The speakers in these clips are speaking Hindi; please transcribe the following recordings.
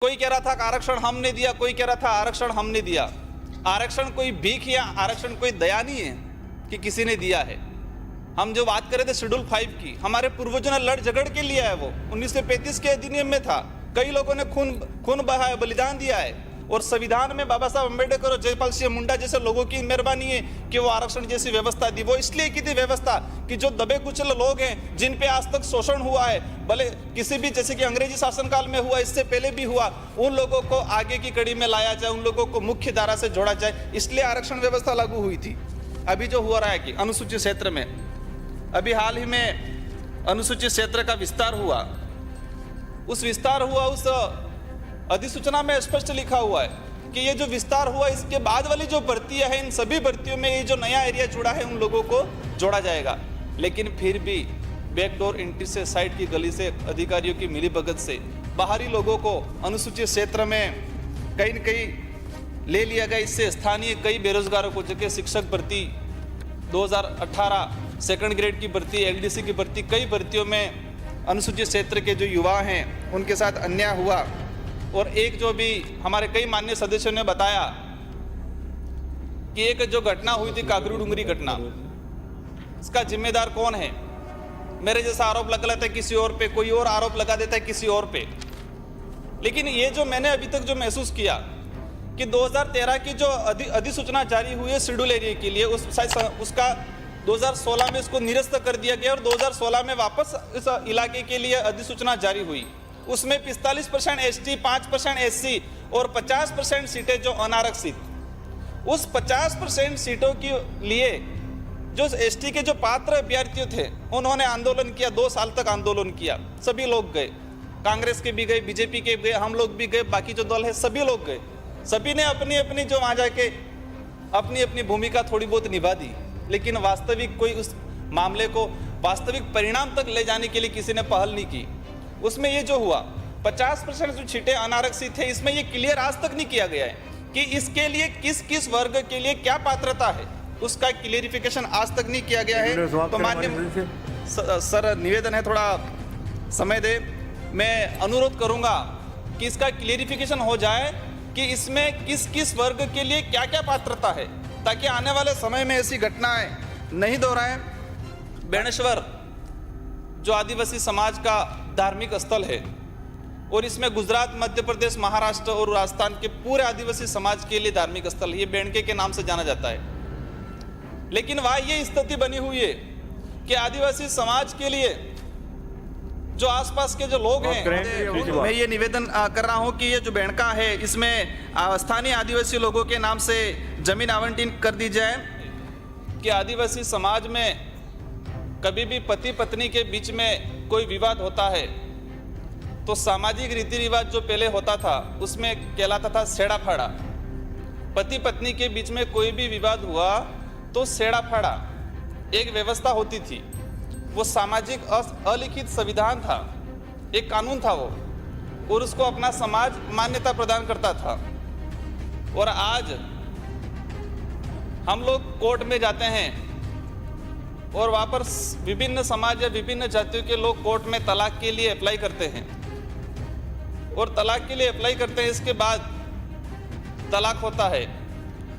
कोई कह रहा था कि आरक्षण हमने दिया, कोई कह रहा था आरक्षण हमने दिया। आरक्षण कोई भीख या आरक्षण कोई दया नहीं है कि किसी ने दिया है। हम जो बात कर रहे थे शेड्यूल 5 की, हमारे पूर्वजों ने लड़ झगड़ के लिया है। वो 1935 के अधिनियम में था। कई लोगों ने खून बहाया, बलिदान दिया है। और संविधान में बाबा साहब अम्बेडकर और जयपाल सिंह मुंडा जैसे लोगों की मेहरबानी है कि वो आरक्षण जैसी व्यवस्था दी। वो इसलिए की थी व्यवस्था कि जो दबे कुचले लोग हैं, जिन पे आज तक शोषण हुआ है, भले किसी भी, जैसे कि अंग्रेजी शासनकाल में हुआ, इससे पहले भी हुआ, उन लोगों को आगे की कड़ी में लाया जाए, उन लोगों को मुख्य धारा से जोड़ा जाए, इसलिए आरक्षण व्यवस्था लागू हुई थी। अभी जो हो रहा है कि अनुसूचित क्षेत्र में, अभी हाल ही में अनुसूचित क्षेत्र का विस्तार हुआ, उस अधिसूचना में स्पष्ट लिखा हुआ है कि ये जो विस्तार हुआ, इसके बाद वाली जो भर्तियां हैं, इन सभी भर्तियों में ये जो नया एरिया जुड़ा है, उन लोगों को जोड़ा जाएगा। लेकिन फिर भी बैकडोर एंट्री से, साइड की गली से, अधिकारियों की मिलीभगत से बाहरी लोगों को अनुसूचित क्षेत्र में कहीं न कहीं ले लिया गया। इससे स्थानीय कई बेरोजगारों को, जबकि शिक्षक भर्ती 2018 सेकंड ग्रेड की भर्ती, एलडीसी की भर्ती, कई भर्तियों में अनुसूचित क्षेत्र के जो युवा हैं उनके साथ अन्याय हुआ। और एक जो भी हमारे कई माननीय सदस्यों ने बताया कि एक जो घटना हुई थी, काकरू डूंगरी घटना, इसका जिम्मेदार कौन है? मेरे जैसा आरोप लगा लेता है किसी और पे, कोई और आरोप लगा देता है किसी और पे। लेकिन ये जो मैंने अभी तक जो महसूस किया कि 2013 की जो अधिसूचना जारी हुई है शेड्यूल एरिया के लिए, उसका 2016 में इसको निरस्त कर दिया गया और 2016 में वापस इस इलाके के लिए अधिसूचना जारी हुई। उसमें 45% एसटी, 5% एससी और 50% सीटें जो अनारक्षित। उस 50% सीटों के लिए जो एसटी के जो पात्र अभ्यर्थी थे, उन्होंने आंदोलन किया, 2 साल तक आंदोलन किया। सभी लोग गए, कांग्रेस के भी गए, बीजेपी के भी गए, हम लोग भी गए, बाकी जो दल है सभी लोग गए। सभी ने अपनी अपनी जो वहाँ जाके अपनी अपनी भूमिका थोड़ी बहुत निभा दी। लेकिन वास्तविक कोई उस मामले को वास्तविक परिणाम तक ले जाने के लिए किसी ने पहल नहीं की। उसमें ये जो हुआ 50% जो सीटें अनारक्षित है, इसमें ये क्लियर आज तक नहीं किया गया है कि इसके लिए किस किस वर्ग के लिए क्या पात्रता है, उसका क्लियरिफिकेशन आज तक नहीं किया गया है। तो माननीय सर, निवेदन है, थोड़ा समय दे। मैं अनुरोध करूंगा कि इसका क्लियरिफिकेशन हो जाए कि इसमें किस किस वर्ग के लिए क्या क्या पात्रता है, ताकि आने वाले समय में ऐसी घटनाएं नहीं दोहराएं। बेणेश्वर जो आदिवासी समाज का धार्मिक स्थल है, और इसमें गुजरात, मध्य प्रदेश, महाराष्ट्र और राजस्थान के पूरे आदिवासी समाज के लिए धार्मिक स्थल, ये बेणके के नाम से जाना जाता है। लेकिन वहाँ ये स्थिति बनी हुई है कि आदिवासी समाज के लिए जो आसपास के जो लोग हैं, मैं ये निवेदन कर रहा हूँ कि ये जो बेणका है, इसमें स्थानीय आदिवासी लोगों के नाम से जमीन आवंटित कर दी जाए कि आदिवासी समाज में कभी भी पति पत्नी के बीच में कोई विवाद होता है तो सामाजिक रीति रिवाज जो पहले होता था उसमें कहलाता था सेड़ा फाड़ा। पति पत्नी के बीच में कोई भी विवाद हुआ तो सेड़ा फाड़ा एक व्यवस्था होती थी। वो सामाजिक अलिखित संविधान था, एक कानून था वो, और उसको अपना समाज मान्यता प्रदान करता था। और आज हम लोग कोर्ट में जाते हैं और वहाँ पर विभिन्न समाज या विभिन्न जातियों के लोग कोर्ट में तलाक के लिए अप्लाई करते हैं, और तलाक के लिए अप्लाई करते हैं, इसके बाद तलाक होता है।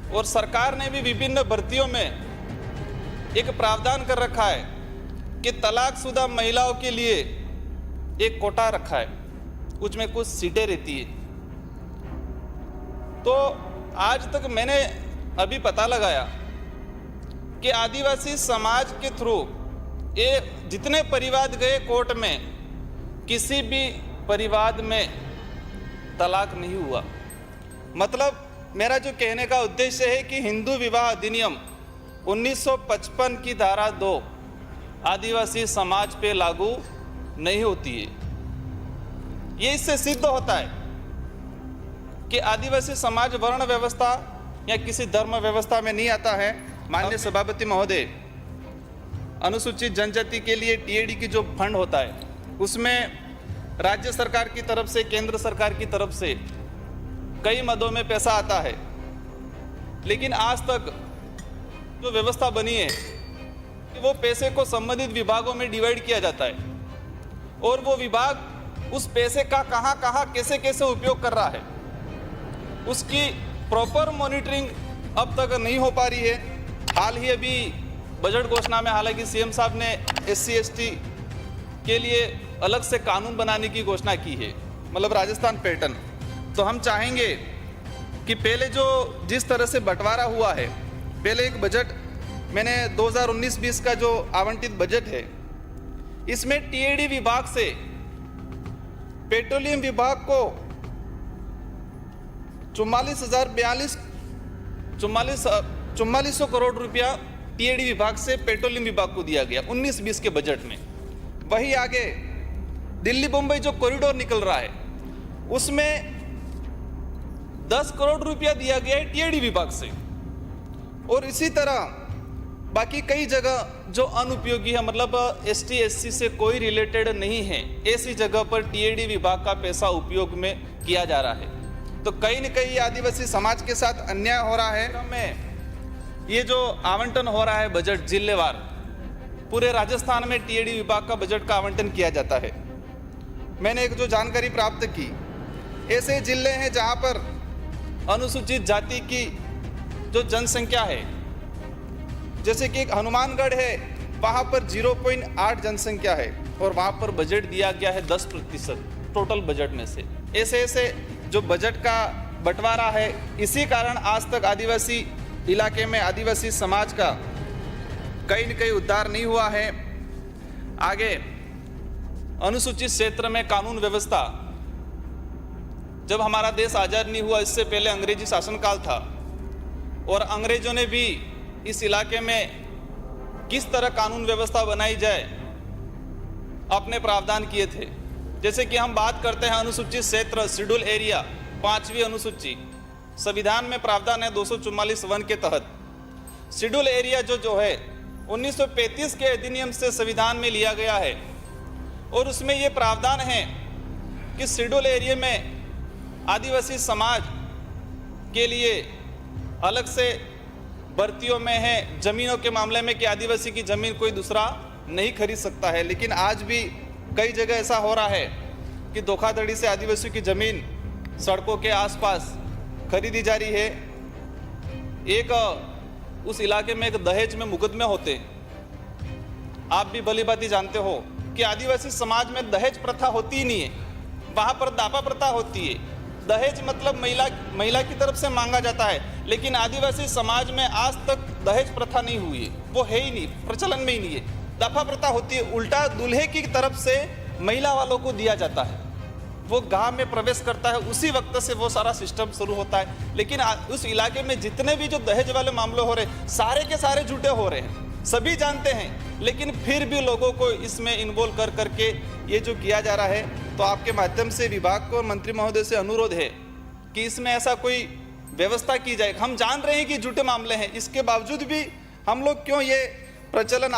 और सरकार ने भी विभिन्न भर्तियों में एक प्रावधान कर रखा है कि तलाकशुदा महिलाओं के लिए एक कोटा रखा है, उसमें कुछ सीटें रहती है। तो आज तक मैंने अभी पता लगाया कि आदिवासी समाज के थ्रू ये जितने परिवाद गए कोर्ट में, किसी भी परिवाद में तलाक नहीं हुआ। मतलब मेरा जो कहने का उद्देश्य है कि हिंदू विवाह अधिनियम 1955 की धारा 2 आदिवासी समाज पे लागू नहीं होती है। ये इससे सिद्ध होता है कि आदिवासी समाज वर्ण व्यवस्था या किसी धर्म व्यवस्था में नहीं आता है। माननीय सभापति महोदय, अनुसूचित जनजाति के लिए टीएडी की जो फंड होता है, उसमें राज्य सरकार की तरफ से, केंद्र सरकार की तरफ से कई मदों में पैसा आता है। लेकिन आज तक जो व्यवस्था बनी है कि वो पैसे को संबंधित विभागों में डिवाइड किया जाता है, और वो विभाग उस पैसे का कहाँ कहाँ कैसे कैसे उपयोग कर रहा है, उसकी प्रॉपर मॉनिटरिंग अब तक नहीं हो पा रही है। हाल ही अभी बजट घोषणा में हालांकि सीएम साहब ने SC/ST के लिए अलग से कानून बनाने की घोषणा की है, मतलब राजस्थान पैटर्न। तो हम चाहेंगे कि पहले जो जिस तरह से बंटवारा हुआ है, पहले एक बजट मैंने 2019-20 का जो आवंटित बजट है, इसमें TAD विभाग से पेट्रोलियम विभाग को 44,042 करोड़ रुपया TAD विभाग से पेट्रोलियम विभाग को दिया गया 19-20 के बजट में। वही आगे दिल्ली मुंबई जो कॉरिडोर निकल रहा है, उसमें 10 करोड़ रुपया दिया गया है TAD विभाग से। और इसी तरह बाकी कई जगह जो अनुपयोगी है, मतलब ST/SC से कोई रिलेटेड नहीं है, ऐसी जगह पर TAD विभाग का पैसा उपयोग में किया जा रहा है। तो कहीं न कहीं आदिवासी समाज के साथ अन्याय हो रहा है। में ये जो आवंटन हो रहा है बजट जिलेवार, पूरे राजस्थान में TAD विभाग का बजट का आवंटन किया जाता है। मैंने एक जो जानकारी प्राप्त की, ऐसे जिले हैं जहां पर अनुसूचित जाति की जो जनसंख्या है, जैसे कि एक हनुमानगढ़ है, वहां पर 0.8 जनसंख्या है और वहां पर बजट दिया गया है 10% टोटल बजट में से। ऐसे ऐसे जो बजट का बंटवारा है, इसी कारण आज तक आदिवासी इलाके में आदिवासी समाज का कहीं न कहीं उद्धार नहीं हुआ है। आगे अनुसूचित क्षेत्र में कानून व्यवस्था, जब हमारा देश आज़ाद नहीं हुआ, इससे पहले अंग्रेजी शासनकाल था और अंग्रेजों ने भी इस इलाके में किस तरह कानून व्यवस्था बनाई जाए अपने प्रावधान किए थे। जैसे कि हम बात करते हैं अनुसूचित क्षेत्र, शेड्यूल एरिया, 5वीं अनुसूची, संविधान में प्रावधान है 244(1) के तहत। शेड्यूल एरिया जो है 1935 के अधिनियम से संविधान में लिया गया है और उसमें ये प्रावधान है कि शेड्यूल एरिया में आदिवासी समाज के लिए अलग से भर्तियों में है, जमीनों के मामले में कि आदिवासी की जमीन कोई दूसरा नहीं खरीद सकता है। लेकिन आज भी कई जगह ऐसा हो रहा है कि धोखाधड़ी से आदिवासियों की जमीन सड़कों के आसपास खरीदी जा रही है। एक उस इलाके में एक दहेज में मुकदमे होते, आप भी भली भांति जानते हो कि आदिवासी समाज में दहेज प्रथा होती ही नहीं है, वहां पर दापा प्रथा होती है। दहेज मतलब महिला की तरफ से मांगा जाता है, लेकिन आदिवासी समाज में आज तक दहेज प्रथा नहीं हुई है, वो है ही नहीं, प्रचलन में ही नहीं है। दाफा प्रथा होती है, उल्टा दूल्हे की तरफ से महिला वालों को दिया जाता है, वो गांव में प्रवेश करता है, उसी वक्त से वो सारा सिस्टम शुरू होता है। लेकिन उस इलाके में जितने भी जो दहेज वाले मामले हो रहे हैं, सारे के सारे झूठे हो रहे हैं, सभी जानते हैं, लेकिन फिर भी लोगों को इसमें इन्वॉल्व कर करके ये जो किया जा रहा है। तो आपके माध्यम से विभाग को, मंत्री महोदय से अनुरोध है कि इसमें ऐसा कोई व्यवस्था की जाए। हम जान रहे हैं कि झूठे मामले हैं, इसके बावजूद भी हम लोग क्यों ये प्रचलन